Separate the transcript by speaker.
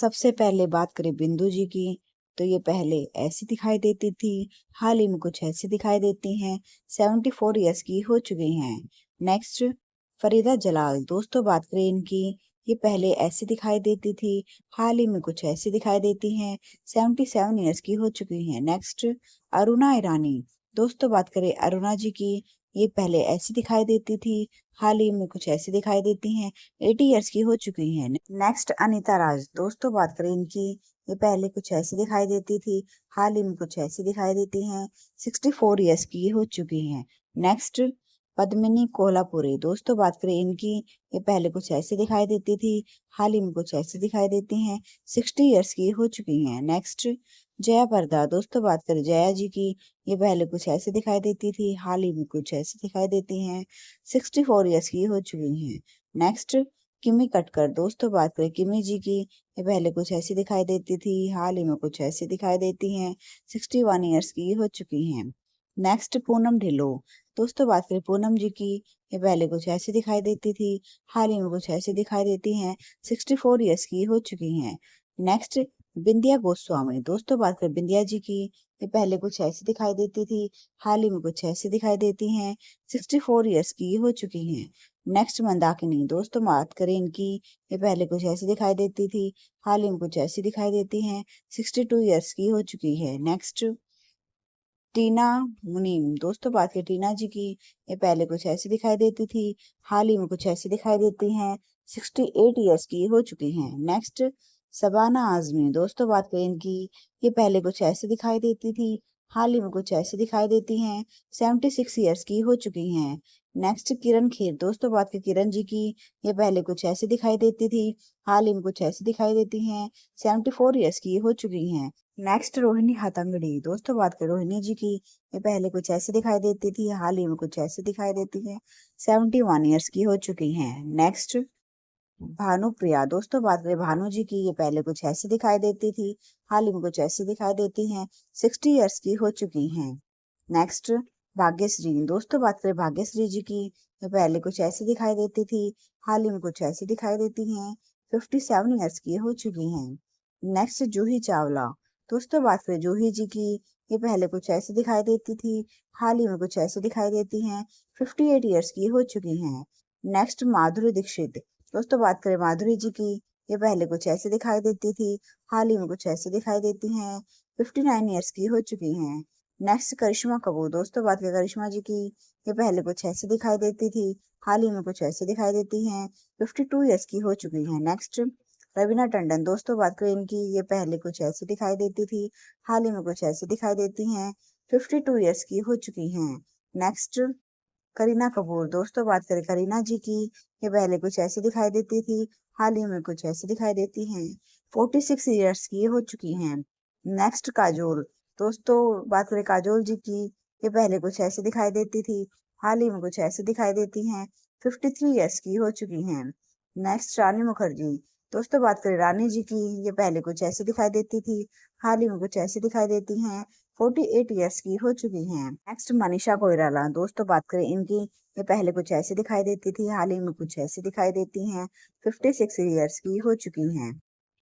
Speaker 1: सबसे पहले बात करें बिंदु जी की, तो ये पहले ऐसी दिखाई देती थी, हाल ही में कुछ ऐसी दिखाई देती हैं। 74 ईयर्स की हो चुकी हैं। नेक्स्ट फरीदा जलाल, दोस्तों बात करें इनकी, ये पहले ऐसी दिखाई देती थी, हाल ही में कुछ ऐसी दिखाई देती हैं। 77 ईयर्स की हो चुकी हैं। नेक्स्ट अरुणा ईरानी, दोस्तों बात करें अरुणा जी की, ये पहले ऐसी दिखाई देती थी, हाल ही में कुछ ऐसी दिखाई देती हैं। 80 ईयर्स की हो चुकी हैं। नेक्स्ट अनीता राज, दोस्तों बात करें इनकी, ये पहले कुछ ऐसी दिखाई देती थी, हाल ही में कुछ ऐसी दिखाई देती हैं। 64 ईयर्स की हो चुकी हैं। नेक्स्ट पद्मिनी कोल्हापुरी, दोस्तों बात करें इनकी, ये पहले कुछ ऐसी दिखाई देती थी, हाल ही में कुछ ऐसी दिखाई देती हैं। 60 ईयर्स की हो चुकी हैं। नेक्स्ट जया प्रदा, दोस्तों बात करें जया जी की, ये पहले कुछ ऐसी दिखाई देती थी, हाल ही में कुछ ऐसी दिखाई देती हैं। 64 ईयर्स की हो चुकी हैं। नेक्स्ट किमी कटकर, दोस्तों बात करें किमी जी की, ये पहले कुछ ऐसी दिखाई देती थी, हाल ही में कुछ ऐसी दिखाई देती हैं। 61 ईयर्स की हो चुकी हैं। नेक्स्ट पूनम ढिल्लो, दोस्तों बात करें पूनम जी की, ये पहले कुछ ऐसी दिखाई देती थी, हाल ही में कुछ ऐसी दिखाई देती हैं। 64 ईयर्स की हो चुकी हैं। नेक्स्ट बिंदिया गोस्वामी, दोस्तों बात करें बिंदिया जी की, ये पहले कुछ ऐसी दिखाई देती थी, हाल ही में कुछ ऐसी दिखाई देती हैं। 64 ईयर्स की हो चुकी हैं। नेक्स्ट मंदाकिनी, दोस्तों बात करें इनकी, ये पहले कुछ ऐसी दिखाई देती थी, हाल ही में कुछ ऐसी दिखाई देती हैं। 62 ईयर्स की हो चुकी है। नेक्स्ट टीना मुनीम, दोस्तों बात करें टीना जी की, ये पहले कुछ ऐसी दिखाई देती थी, हाल ही में कुछ ऐसी दिखाई देती हैं। 68 ईयर्स की हो चुकी हैं। नेक्स्ट शबाना आजमी, दोस्तों बात करें इनकी, ये पहले कुछ ऐसी दिखाई देती थी, हाल ही में कुछ ऐसी दिखाई देती हैं। 76 ईयर्स की हो चुकी हैं। नेक्स्ट किरण खेर, दोस्तों बात करें किरण जी की, ये पहले कुछ ऐसी दिखाई देती थी, हाल ही में कुछ ऐसी दिखाई देती हैं। 74 ईयर्स की हो चुकी हैं। नेक्स्ट रोहिणी हथंगड़ी, दोस्तों बात करें रोहिणी जी की, ये पहले कुछ ऐसे दिखाई देती थी, हाल ही में कुछ ऐसे दिखाई देती है। 71 ईयर्स की हो चुकी हैं। नेक्स्ट भानुप्रिया, दोस्तों बात करें भानु जी की, ये पहले कुछ ऐसे दिखाई देती थी, हाल ही में कुछ ऐसे दिखाई देती हैं। 60 ईयर्स की हो चुकी हैं। नेक्स्ट भाग्यश्री, दोस्तों बात करें भाग्यश्री जी की, ये पहले कुछ ऐसे दिखाई देती थी, हाल ही में कुछ ऐसे दिखाई देती हैं। 57 ईयर्स की हो चुकी हैं। नेक्स्ट जूही चावला, दोस्तों बात करें जूही जी की, ये पहले कुछ ऐसे दिखाई देती थी, हाल ही में कुछ ऐसे दिखाई देती हैं। 58 ईयर्स की हो चुकी हैं। नेक्स्ट माधुरी दीक्षित, दोस्तों बात करें माधुरी जी की, ये पहले कुछ ऐसे दिखाई देती थी, हाल ही में कुछ ऐसे दिखाई देती हैं। 59 ईयर्स की हो चुकी हैं। नेक्स्ट करिश्मा कपूर, दोस्तों बात करें करिश्मा जी की, ये पहले कुछ ऐसे दिखाई देती थी, हाल ही में कुछ ऐसे दिखाई देती हैं। 52 ईयर्स की हो चुकी हैं। नेक्स्ट रवीना टंडन, दोस्तों बात करें इनकी, ये पहले कुछ ऐसी दिखाई देती थी, हाल ही में कुछ ऐसी दिखाई देती हैं। 52 ईयर्स की हो चुकी हैं। नेक्स्ट करीना कपूर, दोस्तों बात करें करीना जी की, ये पहले कुछ ऐसी दिखाई देती थी, हाल ही में कुछ ऐसी दिखाई देती हैं। 46 ईयर्स की हो चुकी हैं। नेक्स्ट काजोल, दोस्तों बात करें काजोल जी की, ये पहले कुछ ऐसी दिखाई देती थी, हाल ही में कुछ ऐसी दिखाई देती हैं। 53 ईयर्स की हो चुकी हैं। नेक्स्ट रानी मुखर्जी, दोस्तों बात करें रानी जी की, ये पहले कुछ ऐसी दिखाई देती थी, हाल ही में कुछ ऐसी दिखाई देती हैं। 48 ईयर्स की हो चुकी हैं। नेक्स्ट मनीषा कोइराला, दोस्तों बात करें इनकी, ये पहले कुछ ऐसी दिखाई देती थी, हाल ही में कुछ ऐसी दिखाई देती हैं। 56 ईयर्स की हो चुकी हैं।